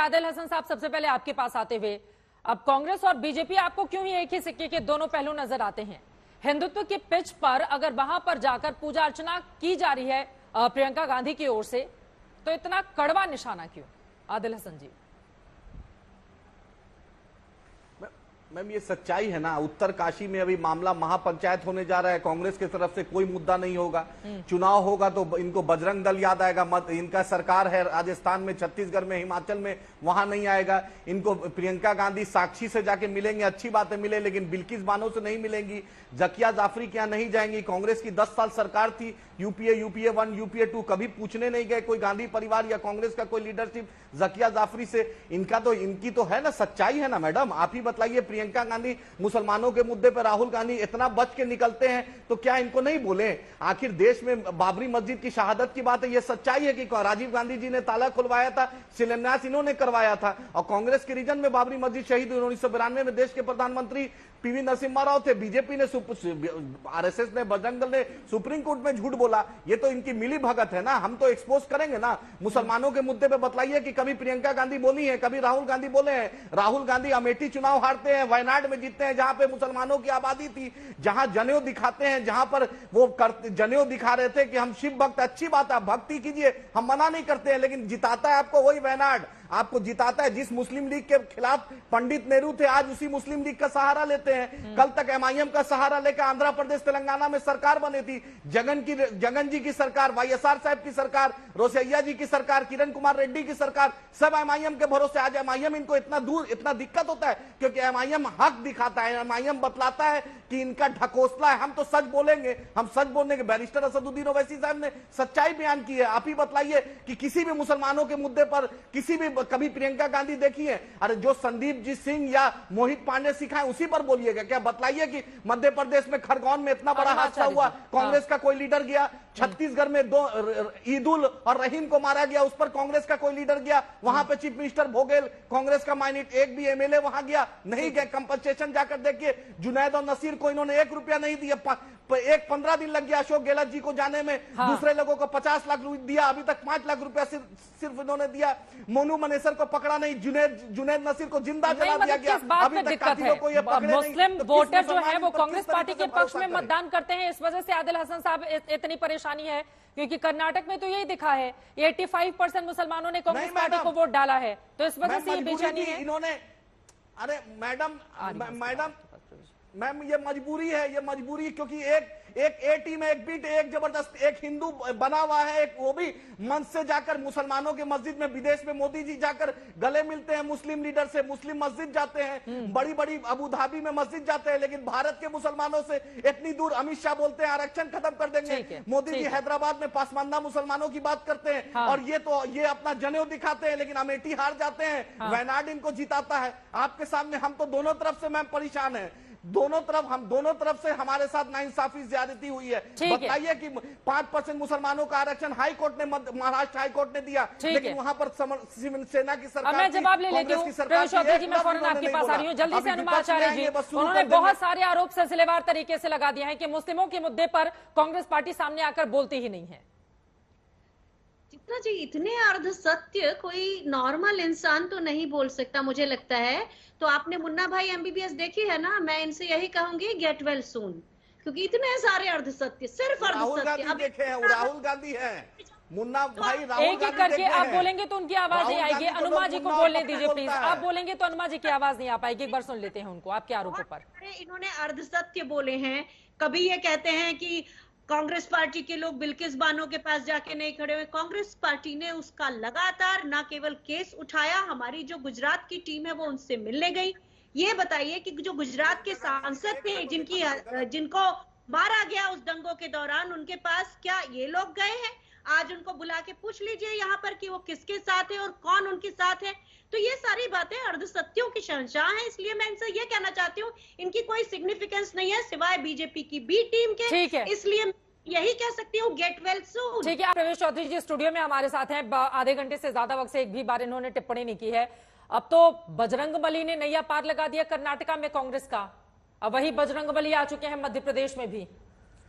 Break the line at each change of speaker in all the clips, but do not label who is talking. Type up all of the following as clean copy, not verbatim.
आदिल हसन साहब, सबसे पहले आपके पास आते हुए, अब कांग्रेस और बीजेपी आपको क्यों ही एक ही सिक्के के दोनों पहलू नजर आते हैं? हिंदुत्व की पिच पर अगर वहां पर जाकर पूजा अर्चना की जा रही है प्रियंका गांधी की ओर से, तो इतना कड़वा निशाना क्यों? आदिल हसन जी।
मैम, ये सच्चाई है ना। उत्तर काशी में अभी मामला महापंचायत होने जा रहा है। कांग्रेस की तरफ से कोई मुद्दा नहीं होगा। चुनाव होगा तो इनको बजरंग दल याद आएगा। इनका सरकार है राजस्थान में, छत्तीसगढ़ में, हिमाचल में, वहां नहीं आएगा। इनको प्रियंका गांधी साक्षी से जाके मिलेंगे, अच्छी बात है मिले, लेकिन बिल्किस बानो से नहीं मिलेंगी, जकिया जाफरी के यहाँ नहीं जाएंगी। कांग्रेस की 10 साल सरकार थी, यूपीए 1, यूपीए 2, कभी पूछने नहीं गए कोई गांधी परिवार या कांग्रेस का कोई लीडरशिप जकिया जाफरी से। इनकी तो है ना, सच्चाई है ना मैडम। आप ही बताइए, प्रियंका गांधी मुसलमानों के मुद्दे पर राहुल गांधी इतना बच के निकलते हैं, तो क्या इनको नहीं बोले? आखिर देश में बाबरी मस्जिद की शहादत की बात है, यह सच्चाई है कि राजीव गांधी जी ने ताला खुलवाया था, शिलान्यास इन्होंने करवाया था, और कांग्रेस के रीजन में बाबरी मस्जिद शहीद 1992 में देश के प्रधानमंत्री पीवी नरसिम्हा राव थे। बीजेपी ने, आरएसएस ने, बजरंग दल ने सुप्रीम कोर्ट में झूठ बोला। ये तो इनकी मिली भगत है ना। हम तो एक्सपोज करेंगे ना मुसलमानों के मुद्दे पे। बतलाइए कि कभी प्रियंका गांधी बोली है, कभी राहुल गांधी बोले हैं? राहुल गांधी अमेठी चुनाव हारते हैं, वायनाड में जीतते हैं, जहां पे मुसलमानों की आबादी थी, जहां जनेऊ दिखाते हैं, जहां पर वो जनेऊ दिखा रहे थे कि हम शिव भक्त, अच्छी बात है, भक्ति कीजिए, हम मना नहीं करते हैं, लेकिन जिताता है आपको वही वायनाड, आपको जिताता है। जिस मुस्लिम लीग के खिलाफ पंडित नेहरू थे, आज उसी मुस्लिम लीग का सहारा लेते हैं। कल तक एमआईएम का सहारा लेकर आंध्र प्रदेश तेलंगाना में सरकार बनी थी। जगन जी की सरकार, वाईएसआर साहब की सरकार, रोसैया जी की सरकार, किरण कुमार रेड्डी की सरकार, सब एमआईएम के भरोसे। आज एमआईएम इनको इतना दिक्कत होता है क्योंकि एमआईएम हक दिखाता है, एमआईएम बतलाता है कि इनका ढकोसला है। हम तो सच बोलेंगे, हम सच बोलने के। बैरिस्टर असदुद्दीन ओवैसी साहब ने सच्चाई बयान की है। आप ही बतलाइए कि किसी भी मुसलमानों के मुद्दे पर किसी भी कभी प्रियंका गांधी देखी है? अरे जो संदीप जी सिंह या मोहित पांडे सिखाए उसी पर बोलिएगा क्या? बतलाइए कि मध्य प्रदेश में खरगोन में इतना बड़ा हादसा हुआ, कांग्रेस का कोई लीडर गया? छत्तीसगढ़ में 2 ईदुल और रहीम को मारा गया, उस पर कांग्रेस का कोई लीडर गया? वहां पे चीफ मिनिस्टर भोगेल, कांग्रेस का माइनॉरिटी, एक भी एमएलए वहां गया? नहीं गए। कंपनसेशन जाकर देखिए, जुनैद और नसीर को इन्होंने 1 रुपया नहीं दिया। 15 दिन लग गया अशोक गहलोत जी को जाने में। दूसरे लोगों को 50 लाख दिया, अभी तक 5 लाख रुपया सिर्फ इन्होंने दिया। मोनू मनेसर को पकड़ा नहीं, जुनैद नसीर को जिंदा जला दिया गया। अभी तक कातिलों को ये पकड़े नहीं।
मुस्लिम वोटर जो है वो कांग्रेस पार्टी के पक्ष में मतदान करते हैं, इस वजह से आदिल हसन साहब इतनी परेशानी है, क्योंकि कर्नाटक में तो यही दिखा है 85% मुसलमानों ने कांग्रेस पार्टी को वोट डाला है, तो इस वजह से ये बेचैनी है
इन्होंने। अरे मैम ये मजबूरी है, ये मजबूरी, क्योंकि एक ए टीम है, एक बी टीम, एक जबरदस्त, एक हिंदू बना हुआ है, एक वो भी मंच से जाकर मुसलमानों के मस्जिद में, विदेश में मोदी जी जाकर गले मिलते हैं मुस्लिम लीडर से, मुस्लिम मस्जिद जाते हैं, बड़ी बड़ी अबू धाबी में मस्जिद जाते हैं, लेकिन भारत के मुसलमानों से इतनी दूर। अमित शाह बोलते हैं आरक्षण खत्म कर देंगे, मोदी जी हैदराबाद में पासमानदा मुसलमानों की बात करते हैं, और ये अपना जनेऊ दिखाते हैं, लेकिन अमेठी हार जाते हैं। वायनाड इनको जिताता है। आपके सामने हम तो दोनों तरफ से मैम परेशान है, दोनों तरफ से हमारे साथ नाइंसाफी ज्यादती हुई है। बताइए कि 5% मुसलमानों का आरक्षण हाई कोर्ट ने, महाराष्ट्र हाई कोर्ट ने दिया, लेकिन वहां पर शिवसेना की सरकार,
मैं जवाब ले लेती हूँ। प्रवेश चौधरी जी, मैं फौरन आपके पास आ रही हूँ। जल्दी से अनुमाचार्य जी, उन्होंने बहुत सारे आरोप सिलसिलेवार तरीके से लगा दिए हैं कि मुस्लिमों के मुद्दे पर कांग्रेस पार्टी सामने आकर बोलती ही नहीं है।
चित्रा जी, इतने अर्ध सत्य कोई नॉर्मल इंसान तो नहीं बोल सकता, मुझे लगता है। तो आपने मुन्ना भाई एमबीबीएस देखी है ना? मैं इनसे यही कहूंगी, गेट वेल सून, क्योंकि इतने सारे अर्ध सत्य, सिर्फ अर्ध सत्य।
अब देखे हैं, राहुल गांधी है, मुन्ना भाई राहुल
एक एक करके आप बोलेंगे तो उनकी आवाज नहीं आएगी। अनुमा जी को बोलने दीजिए प्लीज। आप बोलेंगे तो अनुमा जी की आवाज नहीं आ पाएगी। एक बार सुन लेते हैं उनको, आपके आरोपों पर।
इन्होंने अर्ध सत्य बोले हैं। कभी ये कहते हैं कि कांग्रेस पार्टी के लोग बिल्किस बानो के पास जाके नहीं खड़े हुए। कांग्रेस पार्टी ने उसका लगातार न केवल केस उठाया, हमारी जो गुजरात की टीम है वो उनसे मिलने गई। ये बताइए कि जो गुजरात के सांसद थे जिनको मारा गया उस दंगों के दौरान, उनके पास क्या ये लोग गए हैं? आज उनको बुला के पूछ लीजिए यहाँ पर कि वो किसके साथ है और कौन उनके साथ है। तो ये सारी बातें अर्धसत्यों की शहंशाह हैं, इसलिए मैं इनसे ये कहना चाहती हूँ, इनकी कोई सिग्निफिकेंस नहीं है सिवाय बीजेपी की बी टीम के। इसलिए यही कह सकती हूँ, गेट वेल सून।
ठीक है, प्रवेश चौधरी जी स्टूडियो में हमारे साथ हैं। आधे घंटे से ज्यादा वक्त से एक भी बार इन्होंने टिप्पणी नहीं की है। अब तो बजरंगबली ने नैया पार लगा दिया कर्नाटका में कांग्रेस का, अब वही बजरंगबली आ चुके हैं मध्य प्रदेश में भी।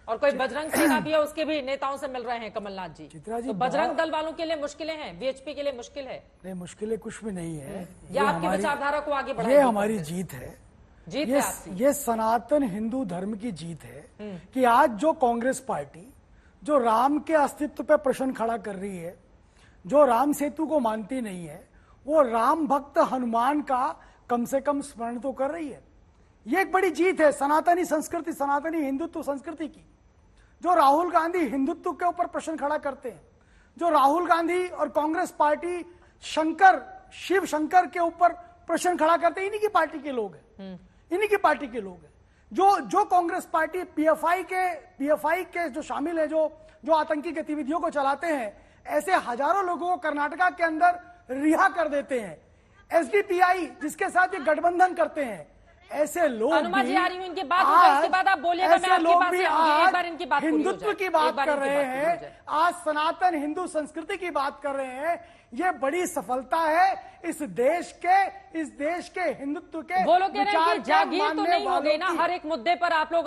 और कोई बजरंग सेना भी है, उसके भी नेताओं से मिल रहे हैं कमलनाथ जी।
चित्रा जी,
तो बजरंग दल वालों के लिए मुश्किलें हैं, बीएचपी के लिए मुश्किल है?
नहीं, मुश्किलें कुछ भी नहीं है।
ये आपकी विचारधारा को आगे
ये
बढ़ाएगी
हमारी
कांग्रेस।
जीत है।
जीत है आपकी।
ये सनातन हिंदू धर्म की जीत है कि आज जो कांग्रेस पार्टी जो राम के अस्तित्व पर प्रश्न खड़ा कर रही है, जो राम सेतु को मानती नहीं है, वो राम भक्त हनुमान का कम से कम स्मरण तो कर रही है। ये एक बड़ी जीत है सनातनी संस्कृति, सनातनी हिंदुत्व संस्कृति की। जो राहुल गांधी हिंदुत्व के ऊपर प्रश्न खड़ा करते हैं, जो राहुल गांधी और कांग्रेस पार्टी शिव शंकर के ऊपर प्रश्न खड़ा करते हैं, इन्हीं की पार्टी के लोग हैं, इन्हीं की पार्टी के लोग हैं। जो कांग्रेस पार्टी पीएफआई के जो शामिल है, जो आतंकी गतिविधियों को चलाते हैं, ऐसे हजारों लोगों को कर्नाटका के अंदर रिहा कर देते हैं। एसडीपीआई जिसके साथ ये गठबंधन करते हैं, ऐसे लोग
अनुमा जी
भी
आ रही हूं, इनकी बात होगी, इसके बाद आप बोलिएगा, मैं
ऐसे
आपके
लोग
पास
भी
ही आऊंगी। एक बार
आज
इनकी बात पूरी हो
हिंदुत्व
जाए।
की बात
एक बार
कर
इनकी
रहे
बात पूरी हो
हैं,
जाए।
आज सनातन हिंदू संस्कृति की बात कर रहे हैं। ये बड़ी सफलता है इस देश के हिंदुत्व के।
वो लोग कह रहे हैं कि
विचार के
जागीर तो
मानने
नहीं हो गई
वालों
ना,
की।
हर एक मुद्दे पर आप लोग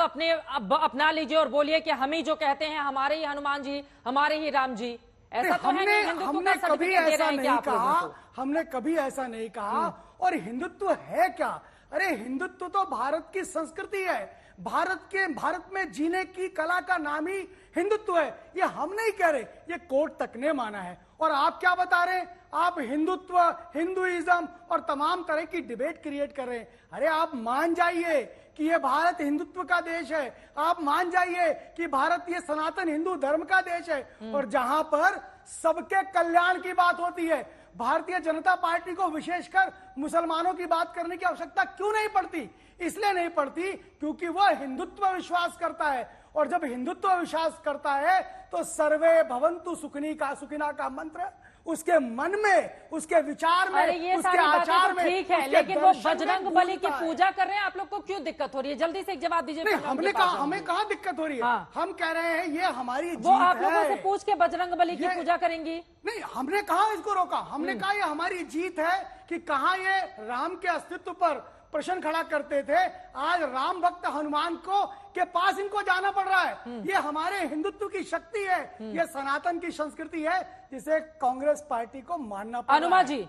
अपना लीजिए और बोलिए कि हम ही जो कहते हैं, हमारे ही हनुमान जी, हमारे ही राम जी। ऐसा तो है नहीं, हिंदुत्व
हमने
का
कभी
सर्टिफिकेट दे
ऐसा
रहे हैं कि
नहीं
आप लोगों
कहा,
को।
हमने कभी ऐसा नहीं कहा। और हिंदुत्व है क्या? अरे हिंदुत्व तो भारत की संस्कृति है, भारत में जीने की कला का नाम ही हिंदुत्व है। ये हम नहीं कह रहे, ये कोर्ट तक ने माना है। और आप क्या बता रहे हैं? आप हिंदुत्व, हिंदुइज्म और तमाम तरह की डिबेट क्रिएट कर रहे हैं। अरे आप मान जाइए कि ये भारत हिंदुत्व का देश है, आप मान जाइए कि भारत ये सनातन हिंदू धर्म का देश है। और जहां पर सबके कल्याण की बात होती है, भारतीय जनता पार्टी को विशेषकर मुसलमानों की बात करने की आवश्यकता क्यों नहीं पड़ती? इसलिए नहीं पड़ती क्योंकि वह हिंदुत्व विश्वास करता है। और जब हिंदुत्व विश्वास करता है तो सर्वे भवन्तु सुखिना का मंत्र उसके मन में, उसके विचार में,
अरे ये
उसके
सारी बातें
आचार
तो
में,
ठीक है,
उसके
लेकिन वो
दर्शन में
बजरंग बली की
गूंजता है।
पूजा कर रहे हैं, आप लोग को क्यों दिक्कत हो रही है? जल्दी से एक जवाब दीजिए।
नहीं,
फिर मैं
हमने
उनके
कहा,
पास
हमें
जाऊंगी।
कहा दिक्कत हो रही है।
हाँ।
हम कह रहे हैं ये हमारी जीत
वो आप लोगों से
है।
पूछ के बजरंग बली की
ये-
पूजा करेंगी?
नहीं, हमने कहा इसको रोका, हमने कहा ये हमारी जीत है कि कहां ये राम के अस्तित्व पर प्रश्न खड़ा करते थे, आज राम भक्त हनुमान को के पास इनको जाना पड़ रहा है। ये हमारे हिंदुत्व की शक्ति है, ये सनातन की संस्कृति है, जिसे कांग्रेस पार्टी को मानना पड़ रहा
अनुमा
है।
जी,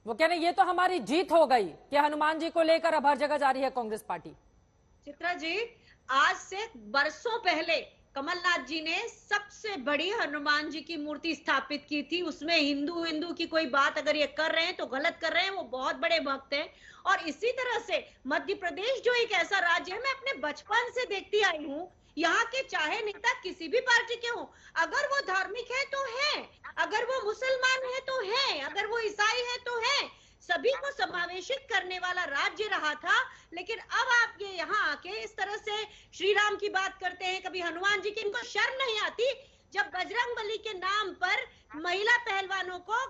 वो कह रहे हैं ये तो हमारी जीत हो गई कि हनुमान जी को लेकर अब हर जगह जा रही है कांग्रेस पार्टी।
चित्रा जी, आज से बरसों पहले कमलनाथ जी ने सबसे बड़ी हनुमान जी की मूर्ति स्थापित की थी। उसमें हिंदू की कोई बात अगर ये कर रहे हैं तो गलत कर रहे हैं, वो बहुत बड़े भक्त हैं। और इसी तरह से मध्य प्रदेश जो एक ऐसा राज्य है, मैं अपने बचपन से देखती आई हूँ, यहाँ के चाहे नेता किसी भी पार्टी के हों, अगर वो धार्मिक है तो है, अगर वो मुसलमान है तो है, अगर वो ईसाई है तो है, सभी को समावेशित करने वाला राज्य रहा था। लेकिन अब आप ये यहाँ आके इस तरह से श्री राम की बात करते हैं, कभी हनुमान जी की, इनको शर्म नहीं आती? जब बजरंग बली के नाम पर महिला पहलवानों को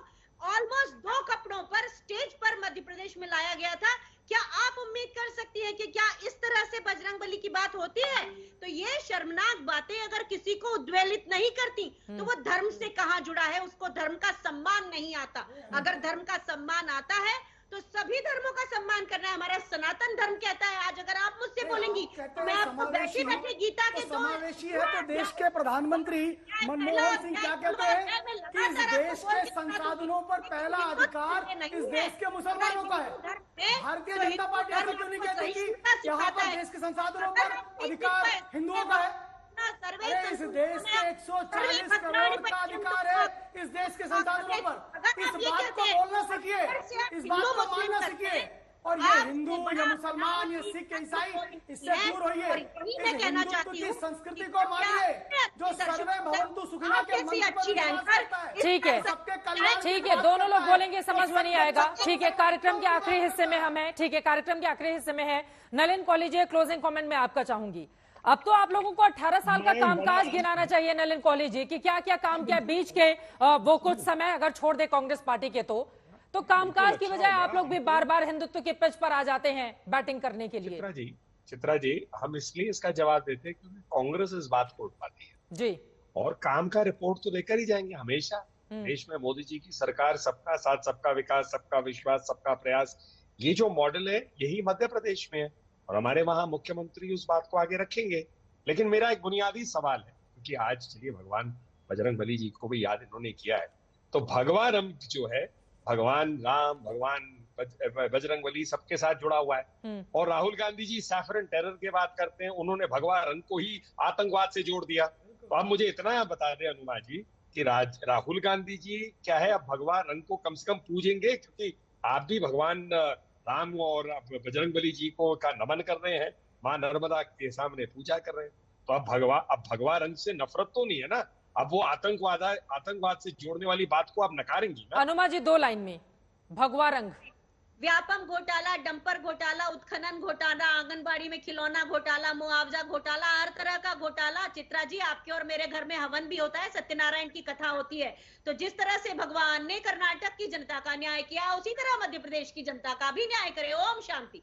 ऑलमोस्ट 2 कपड़ों पर स्टेज पर मध्य प्रदेश में लाया गया था, क्या आप उम्मीद कर सकती हैं कि क्या इस तरह से बजरंग बली की बात होती है? तो ये शर्मनाक बातें अगर किसी को उद्वेलित नहीं करती तो वो धर्म से कहां जुड़ा है, उसको धर्म का सम्मान नहीं आता। अगर धर्म का सम्मान आता है तो सभी धर्मों का सम्मान करना है, हमारा सनातन धर्म कहता है। आज अगर आप मुझसे बोलेंगी तो मैं आपको बैठे बैठे गीता के दो
समावेशी है। तो देश के प्रधानमंत्री मनमोहन सिंह क्या कहते हैं कि इस देश के संसाधनों पर पहला अधिकार इस देश के मुसलमानों का है। भारतीय जनता पार्टी ऐसा क्यों नहीं कहती कि यहाँ पर देश के संसाधनों पर अधिकार हिंदुओं का है? अरे इस देश के 140 करोड़ का अधिकार है इस देश के संसाधनों पर। इस बात को बोलना सीखिए, इस बात को मानना सीखिए। और ये हिंदू, ये मुसलमान, ये सिख, ईसाई, इससे दूर होइए। इस हिंदुत्व की संस्कृति को मानिए जो सर्वे भवन्तु सुखिना के मंत्र पर विश्वास करता है।
ठीक है,
सबके कल्याण
ठीक है, दोनों लोग बोलेंगे, समझ में नहीं आएगा। ठीक है, कार्यक्रम के आखिरी हिस्से में हम हैं। ठीक है, कार्यक्रम के आखिरी हिस्से में है। नलिन कॉलेज, क्लोजिंग कमेंट में आपका चाहूंगी। अब तो आप लोगों को 18 साल का कामकाज गिनाना चाहिए नलिन कॉलेज जी, कि क्या क्या काम किया बीच के वो कुछ समय अगर छोड़ दे कांग्रेस पार्टी के तो कामकाज की बजाय आप लोग भी बार बार हिंदुत्व के पिच पर आ जाते हैं बैटिंग करने के लिए।
चित्रा जी, हम इसलिए इसका जवाब देते हैं क्योंकि कांग्रेस इस बात को उठाती है
जी,
और काम का रिपोर्ट तो लेकर ही जाएंगे हमेशा। देश में मोदी जी की सरकार सबका साथ, सबका विकास, सबका विश्वास, सबका प्रयास, ये जो मॉडल है यही मध्य प्रदेश में है और हमारे वहां मुख्यमंत्री उस बात को आगे रखेंगे। लेकिन मेरा एक बुनियादी सवाल है, क्योंकि आज चलिए भगवान बजरंगबली जी को भी याद इन्होंने किया है, तो भगवा रंग जो है, भगवान राम, भगवान बजरंगबली सबके साथ जुड़ा हुआ है। और राहुल गांधी जी सैफरन टेरर की बात करते हैं, उन्होंने भगवा रंग को ही आतंकवाद से जोड़ दिया। तो आप मुझे इतना बता दें अनुमा जी कि राहुल गांधी जी क्या है, अब भगवा रंग को कम से कम पूजेंगे, क्योंकि आप भी भगवान राम और बजरंगबली जी को का नमन कर रहे हैं, माँ नर्मदा के सामने पूजा कर रहे हैं। तो अब भगवा रंग से नफरत तो नहीं है ना, अब वो आतंकवाद से जोड़ने वाली बात को आप नकारेंगी ना।
अनुमा जी 2 लाइन में, भगवा रंग।
व्यापम घोटाला, डंपर घोटाला, उत्खनन घोटाला, आंगनबाड़ी में खिलौना घोटाला, मुआवजा घोटाला, हर तरह का घोटाला। चित्रा जी, आपके और मेरे घर में हवन भी होता है, सत्यनारायण की कथा होती है। तो जिस तरह से भगवान ने कर्नाटक की जनता का न्याय किया, उसी तरह मध्य प्रदेश की जनता का भी न्याय करे। ओम शांति।